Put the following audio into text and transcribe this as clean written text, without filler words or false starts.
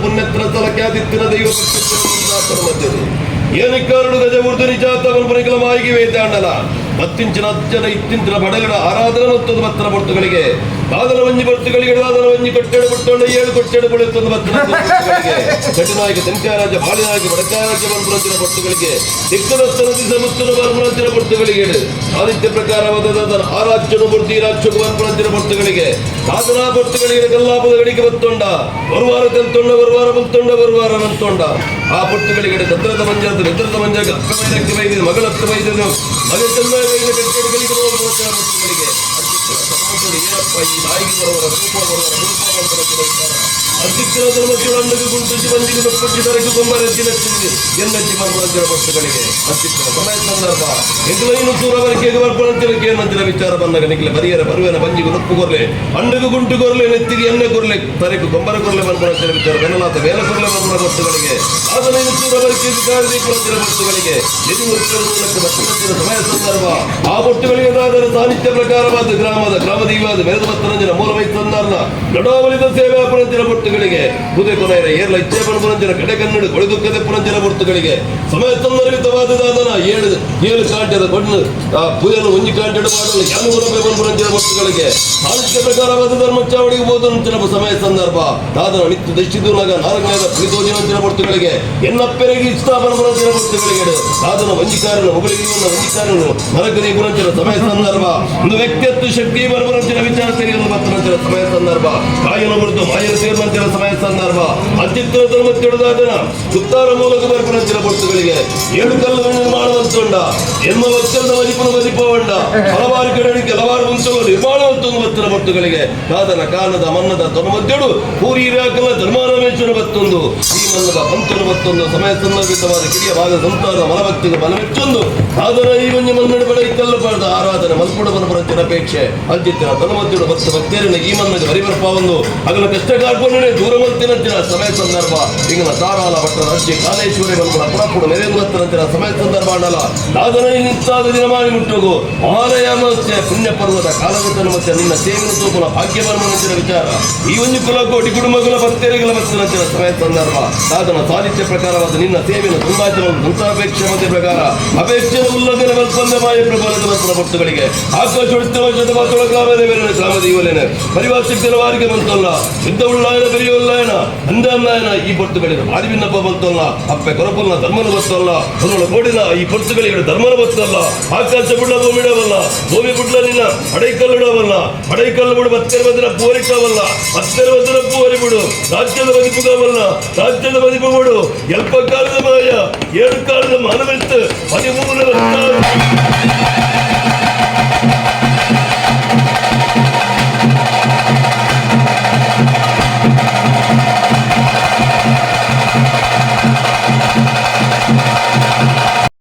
ಪುಣ್ಯತ್ರ ಸ್ಥಳಕ್ಕೆ ಆದಿತ್ಯನ ದೈವ ಮಧ್ಯರು ಏನಕ್ಕಾರಡು ಗಜ ಊರ್ದು ನಿಜಾತ ಪುನಕಲ ಮಾಯಿಗೆ ವೇದಾಂಡಲ ಮತ್ತಿಂಚಿನ ಅಜ್ಜನ ಇತ್ತಿಂಚಿನ ಬಡಗಡ ಆರಾಧನ ಮತ್ತೊಂದು ಭಕ್ತರ ಬರ್ತುಗಳಿಗೆ ದಾದನ ವಂಜಿ ಭರ್ತುಗಳಿಗೆ ದಾದನ ವಂಜಿ ಕೊಟ್ಟೆಡು ಬಿಟ್ಟೊಂಡ 7 ಕೊಟ್ಟೆಡು ಬಳಿಯತ್ತೊಂದು ಭಕ್ತರ ಕಟನಾಯಕ ತೆಂಕಾರಾಜ ಬಾಳಿನಾಯಕ ಬಡಕಾರಾಜ ಬಲ್ಪುರಂಚಿನ ಭಕ್ತುಗಳಿಗೆ ದಿಕ್ಕದಸ್ತನ ದಿಸ ಮುತ್ತನ ಬಲ್ಪುರಂಚಿನ ಭಕ್ತುಗಳಿಗೆ ಆದಿತ್ಯ ಪ್ರಕಾರವಾದ ಆರಾಜ್ಯನು ಮೂರ್ತಿ ರಾಜ್ಯಕ ಬಲ್ಪುರಂಚಿನ ಭಕ್ತುಗಳಿಗೆ ದಾದನ ಭಕ್ತುಗಳಿಗೆ ಗಲ್ಲಾಪದಗಳಿಗೆ ಬತ್ತೊಂಡ ಬರುವಾರ ತಂತೊಂಡ ಬರುವಾರ ಬಂತೊಂಡ ಬರುವಾರ ನಂತೊಂಡ ಆ ಭಕ್ತುಗಳಿಗೆ ದತ್ತರದ ಮಂಜ ನಿದ್ರದ ಮಂಜಾಗ ಅಕ್ಕಮೈದಕ್ಕೆ ಬೈದಿದೆ ಮಗಳಕ್ಕೆ ಬೈದನು ಮಗ ಚಂದ್ರಗಳಿಗೆ ಕಟ್ಟೆಗಳಿಗೆ ಭಕ್ತುಗಳಿಗೆ ಏನಪ್ಪ ಈ ನಾಯಿಗೆ ಬರುವರ ರೂಪ ಅಧಿಕರ ಧರ್ಮಕ್ಕೆ ಗುಂಟಿಸಿ ಬಂದಿಗೆ ನೊಪ್ಪಚ್ಚಿದರಕ್ಕೆ ಗೊಂಬರಚ್ಚಿನ ಎನ್ನಚ್ಚಿ ಬರುವಂತಿನ ಭಕ್ತಗಳಿಗೆ ಅಧಿಕರ ಸಮಯ ಸಂದರ್ಭ ಎಂಗ್ಲೈನು ಸೂರವರಿಗೆ ಬರ್ಪಣಂತಿರಕ್ಕೆ ಏನಂತಿನ ವಿಚಾರ ಬಂದಾಗ ನಿಖಿಲ ಬರಿಯರ ಬರುವೆನ ಬಂಜಿಗೆ ನೊಪ್ಪು ಕೊರ್ಲೆ ಅಂಡಗು ಗುಂಟು ಕೊರ್ಲೆ ನೆತ್ತಿಗೆ ಎಣ್ಣೆ ಕೊರ್ಲೆ ತರೆಕು ಗೊಂಬರ ಕೊರ್ಲೆ ಬರ್ಪಣಂತಿನ ವಿಚಾರ ಬೆನ್ನಲಾತ ಬೇಲ ಕೊರ್ಲೆ ಬರ್ಪಣ ಭಕ್ತಗಳಿಗೆ ಆದನೈನು ಸೂರವರಿಗೆ ಕಾರದೀಪಣಂತಿನ ಭಕ್ತಗಳಿಗೆ ನಿಧಿ ಮೂಲಕ ಭಕ್ತಂತಿನ ಸಮಯ ಸಂದರ್ಭ ಆ ಭಕ್ತಗಳಿಗೆ ಅದರ ಸಾಹಿತ್ಯ ಪ್ರಕಾರವಾದ ಗ್ರಾಮದೀವಾದ ಮೆರೆದ ಭಕ್ತರಂಜನ ಮೂಲವೈ ಸಂದರ್ಭ ನಡಾವಳಿದ ಸೇವೆ ಪುರಂತಿನ ಭಕ್ತಗಳಿಗೆ ಹುದೆ ಕೊನೆಯ ಏರ್ಲ ಇಚ್ಛೆ ಪುರಂಜಿನ ಕಡೆ ಕನ್ನಡ ಕೊಳೆದುಕ್ಕದೆ ಪುರಂಜಿನ ಭಕ್ತಗಳಿಗೆ ಸಮಯ ಸಂದರ್ಭಿತವಾದ ದಾದನ ಏಳು ಕಾಂಟ್ಯದ ಕೊಂಡು ಆ ಪುದೆಯನ್ನು ಒಂಜಿ ಕಾಂಟ್ಯದ ಮಾಡಲು ಯಾನುಗುಣವೇ ಪುರಂಜಿನ ಭಕ್ತಗಳಿಗೆ ಸಾಹಿತ್ಯ ಪ್ರಕಾರವಾದ ಧರ್ಮಚಾವಡಿಗೆ ಬೋಧನ ಸಮಯ ಸಂದರ್ಭ ದಾದನ ನಿತ್ಯ ದಶಿದೂನಾಗ ನಾರಗಣದ ಫಲಿತೋಜಿನ ಭಕ್ತಗಳಿಗೆ ಎನ್ನಪ್ಪೆರೆಗೆ ಸ್ಥಾಪನ ಪುರಂಜಿನ ಭಕ್ತಗಳಿಗೆ ದಾದನ ವಂಜಿಕಾರನ ಮುಗಳಿಗೆ ವಂಜಿಕಾರನು ಮರಗದಿ ಪುರಂಜಿನ ಸಮಯ ಸಂದರ್ಭ ಒಂದು ವ್ಯಕ್ತಿತ್ವ ಶಕ್ತಿ ಪುರಂಜಿನ ವಿಚಾರ ಸೇರಿಯನ್ನು ಭಕ್ತರಂಚಿನ ಸಮಯ ಸಂದರ್ಭ ಕಾಯನ ಮೃದು ಮಾಯನ ಸೇರಿದಂತಿನ ಸಮಯ ಸಂದರ್ಭ ಅತ್ಯುತ್ತರ ಧರ್ಮತ್ಯೊಡದಾದನ ಸುತ್ತಾರ ಮೂಲಕ ಬರ್ಪುರಂಚಿನ ಭಕ್ತಗಳಿಗೆ 7 ಕಲ್ಲುಗಳು ನಿರ್ಮಾಣವಂತೊಂಡ ಎನ್ಮ ವಚ್ಚಲದ ಮದಿಪನ ಮದಿಪವಂಡ ಹಲವಾರು ಕಡೆಗಳಿಗೆ ಹಲವಾರು ವಂಶಗಳು ನಿರ್ಮಾಣವಂತೊಂದು ಭಕ್ತರ ಭಕ್ತಗಳಿಗೆ ದಾದನ ಕಾನದ ಮನ್ನದ ತೊನಮದ್ಯಡು ಪೂರಿ ಇರಾಕಲ ಧರ್ಮಾರಮೇಶ್ವರ ಭಕ್ತೊಂದು ಈ ಮನ್ನದ ಪಂಚನ ಭಕ್ತೊಂದು ಸಮಯ ಸಂದರ್ಭಿತವಾದ ಕಿರಿಯ ಭಾಗ ಸಂತಾನ ಮಲಭಕ್ತಿಗೆ ಬಲಮೆಚ್ಚೊಂದು ದಾದನ ಈ ಮಂಜ ಮನ್ನಡ ಬಡ ಇತ್ತಲ್ಲ ಪಡೆದ ಆರಾಧನೆ ಮಲ್ಪುಡ ಬನಪುರಂಚಿನ ಅಪೇಕ್ಷೆ ಅಂಚಿತ್ತಿನ ತೊನಮದ್ಯಡು ಭಕ್ತ ಭಕ್ತೇರಿನ ಈ ಮನ್ನಗೆ ಹರಿಬರ್ಪ ಒಂದು ಅಗಲ ಕಷ್ಟ ಕಾರ್ಪಣ್ಯನೇ ದೂರ ಮಲ್ತಿನಂಚಿನ ಸಮಯ ಸಂದರ್ಭ ಈಗಿನ ತಾರಾಲ ಭಟ್ಟ ರಾಜ್ಯ ಕಾಲೇಶ್ವರಿ ಮಲ್ಪುಡ ಪುರಪುಡ ಮೆರೆಯುವಂತಿನ ಸಮಯ ಸಂದರ್ಭ ಮಾಡಲ್ಲ ದಾದನ ನಿಂತಾದ ದಿನಮಾನಿ ಮುಟ್ಟುಗು ಮಹಾಲಯಾಮಸ್ಯ ಪುಣ್ಯ ಪರ್ವದ ಕಾಲಗತನ ಮತ್ತೆ ನಿನ್ನ ಸೇವಿನ ತೋಪುನ ಭಾಗ್ಯವರ್ಮನಂಚಿನ ವಿಚಾರ ಈ ಒಂದು ಕುಲಕೋಟಿ ಕುಟುಂಬಗಳ ಭಕ್ತರಿಗಳ ಭಕ್ತನಂಚಿನ ಸಮಯ ಸಂದರ್ಭ ದಾದನ ಸಾಹಿತ್ಯ ಪ್ರಕಾರವಾದ ನಿನ್ನ ಸೇವಿನ ಸಂದಾಚನ ಸಂತಾಪೇಕ್ಷೆ ಮತ್ತೆ ಪ್ರಕಾರ ಅಪೇಕ್ಷೆ ಉಲ್ಲಂಘನೆ ಮಲ್ಪಂದ ಮಾಯ ಪ್ರಬಲದ ಮಲ್ಪುರ ಭಕ್ತಗಳಿಗೆ ಆಕಾಶ ವರ್ಷದ ಮಾತೊಳಗಾಮದ ಬೇರೆ ಗ್ರಾಮದ ಇವಲೇನೆ ಪರಿವಾಸಿಕರ ವಾರಿಗೆ ಬಂತಲ್ಲ ಯುದ್ಧ ಉಳ್ಳಾಯನ ಬೆರೆಯುಳ್ಳಾಯನ ಅಂದಾಯನ ಈ ಪೊರ್ತುಗಳಿಗೆ ಭಾರಿ ಭಿನ್ನಪ್ಪ ಬಂತಲ್ಲ ಅಪ್ಪೆ ಕೊರಪಲ್ಲ ಧರ್ಮನ ಬತ್ತಲ್ಲ ಅದರೊಳ ಕೋಡಿನ ಈ ಪೊರ್ತುಗಳಿಗೆ ಧರ್ಮನ ಬತ್ತಲ್ಲ ಆಕಾಶ ಬಿಡ ಭೂಮಿಡವಲ್ಲ ಭೂಮಿ ಬಿಡ್ಲ ನಿನ್ನ ಅಡೈಕಲ್ಲಿಡವಲ್ಲ ಅಡೈಕಲ್ಲು ಬಿಡು ಮತ್ತೆ ಬಂದಿನ ಪೂರಿಕವಲ್ಲ ಮತ್ತೆ ಬಂದಿನ ಪೂರಿ ಬಿಡು ರಾಜ್ಯದ ಮದಿಪುಗವಲ್ಲ ರಾಜ್ಯದ ಮದಿಪು ಬಿಡು ಎಲ್ಪ ಕಾಲದ ಮಾಯ 7 ಕಾಲದ ಮಾನವೆತ್ತು 13